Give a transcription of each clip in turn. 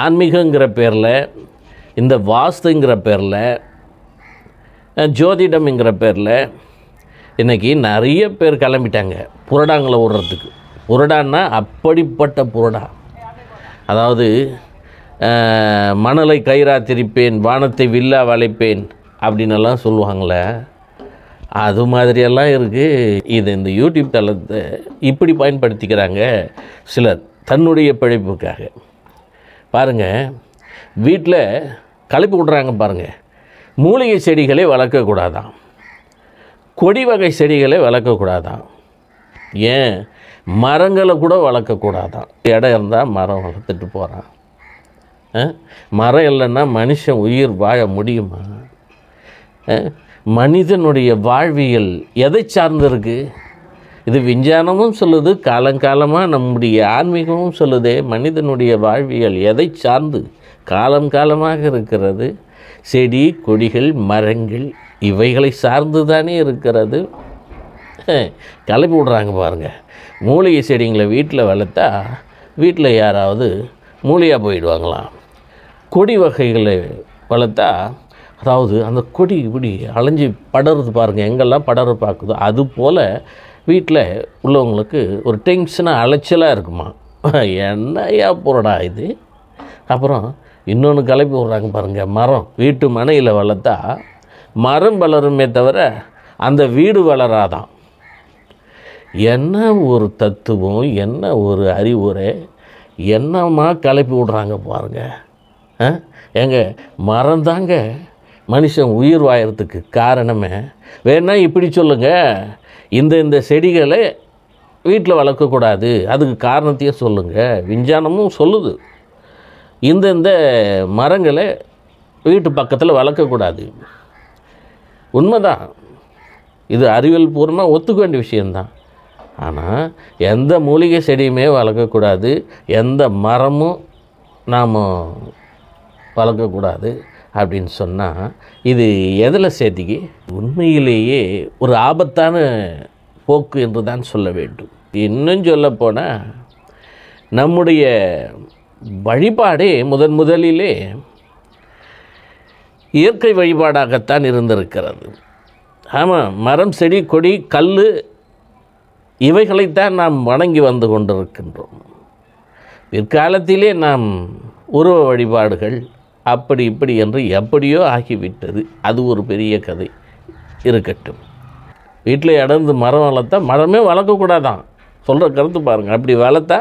ஆன்மீகங்கிற பேரில், இந்த வாஸ்துங்கிற பேரில், ஜோதிடம்ங்கிற பேரில் இன்றைக்கி நிறைய பேர் கிளம்பிட்டாங்க புரடாங்களை விடுறதுக்கு. புரடான்னா அப்படிப்பட்ட புரடா. அதாவது மணலை கயிறா திரிப்பேன், வானத்தை வில்லா வளைப்பேன் அப்படின்னெல்லாம் சொல்லுவாங்களே, அது மாதிரியெல்லாம் இருக்குது. இது இந்த யூடியூப் தளத்தை இப்படி பயன்படுத்திக்கிறாங்க சிலர் தன்னுடைய பிழைப்புக்காக. பாருங்கள், வீட்டில் கலப்பி விட்றாங்க பாருங்கள். மூலிகை செடிகளை வளர்க்கக்கூடாதான், கொடி வகை செடிகளை வளர்க்கக்கூடாதான், ஏன் மரங்களை கூட வளர்க்கக்கூடாதான். இடம் இருந்தால் மரம் வளர்த்துட்டு போகிறான். மரம் இல்லைன்னா மனுஷன் உயிர் வாழ முடியுமா? மனிதனுடைய வாழ்வியல் எதை சார்ந்திருக்கு? இது விஞ்ஞானமும் சொல்லுது, காலங்காலமாக நம்முடைய ஆன்மீகமும் சொல்லுதே. மனிதனுடைய வாழ்வியல் எதை சார்ந்து காலம் காலமாக இருக்கிறது? செடி கொடிகள் மரங்கள் இவைகளை சார்ந்து தானே இருக்கிறது. கிளப்பி விட்றாங்க பாருங்கள். மூலிகை செடிங்களை வீட்டில் வளர்த்தா வீட்டில் யாராவது மூலியாக போயிடுவாங்களாம். கொடி வகைகளை வளர்த்தா, அதாவது அந்த கொடி இப்படி அலைஞ்சி படருது பாருங்கள், எங்கெல்லாம் படர பார்க்குதோ அதுபோல் வீட்டில் உள்ளவங்களுக்கு ஒரு டென்ஷனாக அலைச்சலாக இருக்குமா. என்னையா போகிறடா இது. அப்புறம் இன்னொன்று கிளப்பி விட்றாங்க பாருங்கள். மரம் வீட்டு மனையில் வளர்த்தா மரம் வளருமே தவிர அந்த வீடு வளராதான். என்ன ஒரு தத்துவம், என்ன ஒரு அறிவுரை, என்னம்மா கிளப்பி விட்றாங்க பாருங்கள். எங்க மரம் தாங்க மனுஷன் உயிர் வாயறதுக்கு காரணமே. வேணா இப்படி சொல்லுங்கள், இந்த செடிகளை வீட்டில் வளர்க்கக்கூடாது, அதுக்கு காரணத்தையே சொல்லுங்கள். விஞ்ஞானமும் சொல்லுது இந்த மரங்களை வீட்டு பக்கத்தில் வளர்க்கக்கூடாது. உண்மைதான், இது அறிவியல் பூர்வமாக ஒத்துக்க வேண்டிய விஷயந்தான். ஆனால் எந்த மூலிகை செடியுமே வளர்க்கக்கூடாது, எந்த மரமும் நாம் வளர்க்கக்கூடாது அப்படின்னு சொன்னால் இது எதில் சேர்த்திக்கு? உண்மையிலேயே ஒரு ஆபத்தான போக்கு என்று தான் சொல்ல வேண்டும். இன்னும் சொல்லப்போனால் நம்முடைய வழிபாடே முதலிலே இயற்கை வழிபாடாகத்தான் இருந்திருக்கிறது. ஆமாம், மரம் செடி கொடி கல் இவைகளைத்தான் நாம் வணங்கி வந்து கொண்டிருக்கின்றோம். பிற்காலத்திலே நாம் உருவ வழிபாடுகள் அப்படி இப்படி என்று எப்படியோ ஆகிவிட்டது. அது ஒரு பெரிய கதை இருக்கட்டும். வீட்டில் இடந்து மரம் வளர்த்தா மரமே வளர்க்கக்கூடாதான் சொல்கிற கருத்து பாருங்கள். அப்படி வளர்த்தா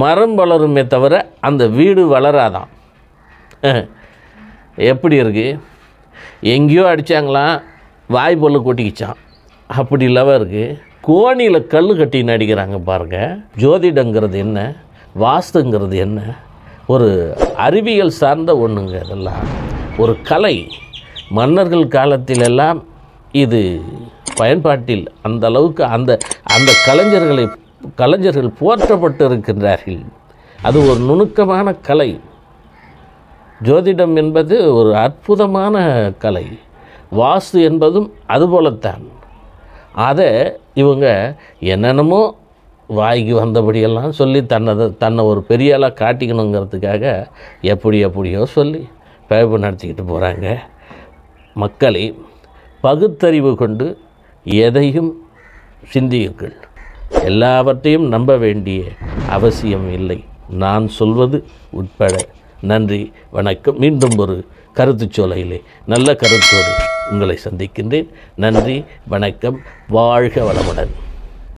மரம் வளருமே தவிர அந்த வீடு வளராதான். எப்படி இருக்குது? எங்கேயோ அடித்தாங்களாம், வாய் பொல்லு கொட்டிக்கிச்சான், அப்படி இல்லவா இருக்குது. கோணியில் கல் கட்டி நடிக்கிறாங்க பாருங்கள். ஜோதிடங்கிறது என்ன, வாஸ்துங்கிறது என்ன, ஒரு அறிவியல் சார்ந்த ஒன்றுங்க. இதெல்லாம் ஒரு கலை. மன்னர்கள் காலத்திலெல்லாம் இது பயன்பாட்டில் அந்த அளவுக்கு அந்த கலைஞர்கள் போற்றப்பட்டு இருக்கின்றார்கள். அது ஒரு நுணுக்கமான கலை. ஜோதிடம் என்பது ஒரு அற்புதமான கலை. வாஸ்து என்பதும் அதுபோலத்தான். அதை இவங்க என்னென்னமோ வாய்க்கு வந்தபடியெல்லாம் சொல்லி தன்னை ஒரு பெரிய ஆளாக காட்டிக்கணுங்கிறதுக்காக எப்படியோ சொல்லி பிழைப்பு நடத்திக்கிட்டு போகிறாங்க. மக்களை பகுத்தறிவு கொண்டு எதையும் சிந்தியுங்கள். எல்லாவற்றையும் நம்ப வேண்டிய அவசியம் இல்லை. நான் சொல்வது உட்பட. நன்றி, வணக்கம். மீண்டும் ஒரு கருத்துச்சோலையிலே நல்ல கருத்தோடு உங்களை சந்திக்கின்றேன். நன்றி, வணக்கம். வாழ்க வளமுடன்.